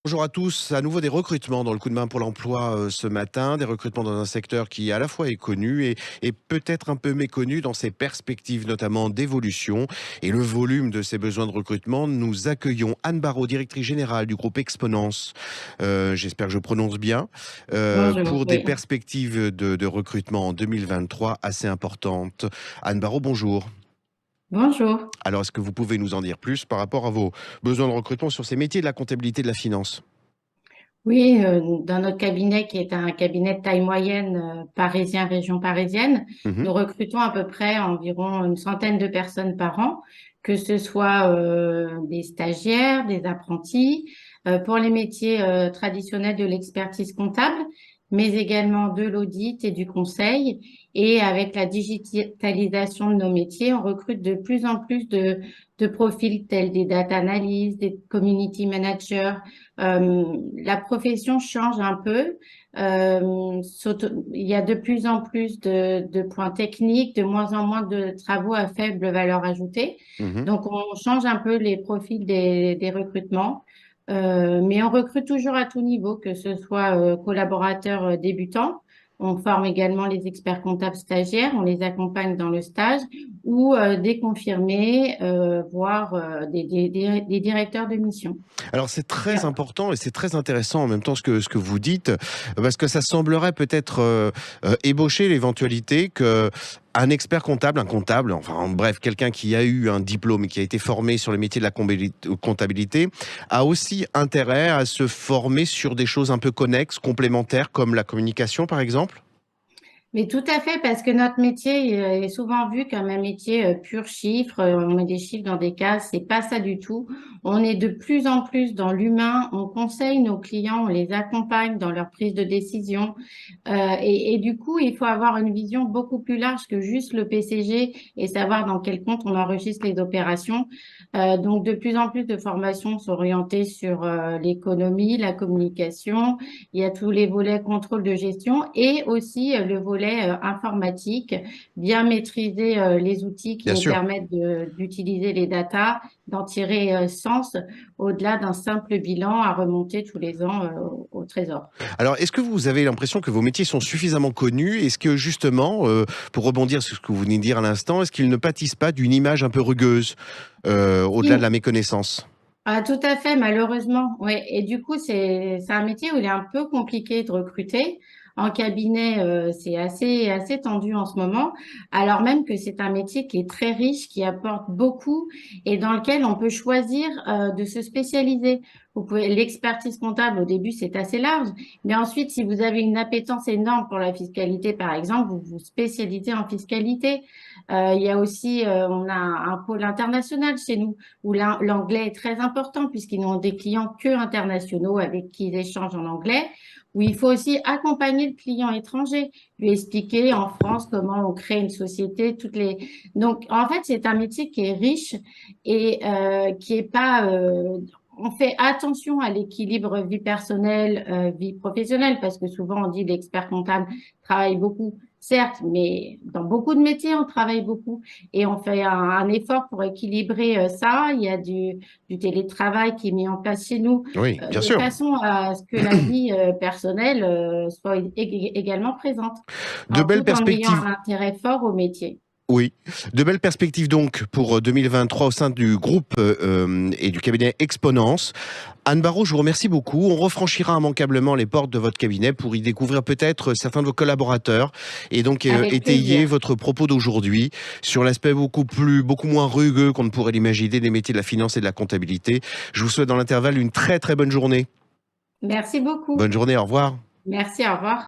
Bonjour à tous, à nouveau des recrutements dans le coup de main pour l'emploi ce matin, des recrutements dans un secteur qui à la fois est connu et peut-être un peu méconnu dans ses perspectives notamment d'évolution et le volume de ces besoins de recrutement. Nous accueillons Anne Barraud, directrice générale du groupe Exponence, j'espère que je prononce bien, Bonjour, pour des oui. perspectives de recrutement en 2023 assez importantes. Anne Barraud, bonjour. Bonjour. Alors est-ce que vous pouvez nous en dire plus par rapport à vos besoins de recrutement sur ces métiers de la comptabilité et de la finance? Oui, dans notre cabinet, qui est un cabinet de taille moyenne, parisien, région parisienne, Mhm. nous recrutons à peu près environ une centaine de personnes par an, que ce soit des stagiaires, des apprentis, pour les métiers traditionnels de l'expertise comptable, mais également de l'audit et du conseil. Et avec la digitalisation de nos métiers, on recrute de plus en plus de profils tels des data analysts, des community managers. La profession change un peu. Il y a de plus en plus de points techniques, de moins en moins de travaux à faible valeur ajoutée. Mhm. Donc, on change un peu les profils des recrutements. Mais on recrute toujours à tout niveau, que ce soit collaborateurs débutants. On forme également les experts comptables stagiaires, on les accompagne dans le stage ou des confirmés, voire des directeurs de mission. Alors c'est très important et c'est très intéressant en même temps ce que vous dites, parce que ça semblerait peut-être ébaucher l'éventualité que un expert comptable, un comptable, enfin bref, quelqu'un qui a eu un diplôme et qui a été formé sur le métier de la comptabilité, a aussi intérêt à se former sur des choses un peu connexes, complémentaires, comme la communication par exemple. Mais tout à fait, parce que notre métier est souvent vu comme un métier pur chiffre. On met des chiffres dans des cases, c'est pas ça du tout. On est de plus en plus dans l'humain. On conseille nos clients, on les accompagne dans leur prise de décision. Et du coup, il faut avoir une vision beaucoup plus large que juste le PCG et savoir dans quel compte on enregistre les opérations. Donc, de plus en plus de formations sont orientées sur l'économie, la communication. Il y a tous les volets contrôle de gestion et aussi le volet informatique, bien maîtriser les outils qui Bien nous sûr. permettent d'utiliser les datas, d'en tirer sens au-delà d'un simple bilan à remonter tous les ans au Trésor. Alors, est-ce que vous avez l'impression que vos métiers sont suffisamment connus? Est-ce que justement, pour rebondir sur ce que vous venez de dire à l'instant, est-ce qu'ils ne pâtissent pas d'une image un peu rugueuse, au-delà de la méconnaissance? Ah, tout à fait, malheureusement. Ouais. Et du coup, c'est un métier où il est un peu compliqué de recruter. En cabinet, c'est assez tendu en ce moment, alors même que c'est un métier qui est très riche, qui apporte beaucoup et dans lequel on peut choisir de se spécialiser. Vous pouvez l'expertise comptable au début, c'est assez large, mais ensuite, si vous avez une appétence énorme pour la fiscalité, par exemple, vous vous spécialisez en fiscalité. Il y a aussi, on a un pôle international chez nous où l'anglais est très important puisqu'ils n'ont des clients que internationaux avec qui ils échangent en anglais, où il faut aussi accompagner le client étranger, lui expliquer en France comment on crée une société, toutes les. Donc, en fait, c'est un métier qui est riche et qui est pas. On fait attention à l'équilibre vie personnelle, vie professionnelle, parce que souvent on dit l'expert comptable travaille beaucoup, certes, mais dans beaucoup de métiers on travaille beaucoup. Et on fait un effort pour équilibrer ça. Il y a du télétravail qui est mis en place chez nous, Oui, bien de sûr. façon à ce que la vie personnelle soit également présente, De belles tout en ayant perspectives. un intérêt fort au métier. Oui, de belles perspectives donc pour 2023 au sein du groupe et du cabinet Exponence. Anne Barraud, je vous remercie beaucoup. On refranchira immanquablement les portes de votre cabinet pour y découvrir peut-être certains de vos collaborateurs et donc Avec étayer plaisir. votre propos d'aujourd'hui sur l'aspect beaucoup moins rugueux qu'on ne pourrait l'imaginer des métiers de la finance et de la comptabilité. Je vous souhaite dans l'intervalle une très très bonne journée. Merci Bonne beaucoup. journée, au revoir. Merci, au revoir.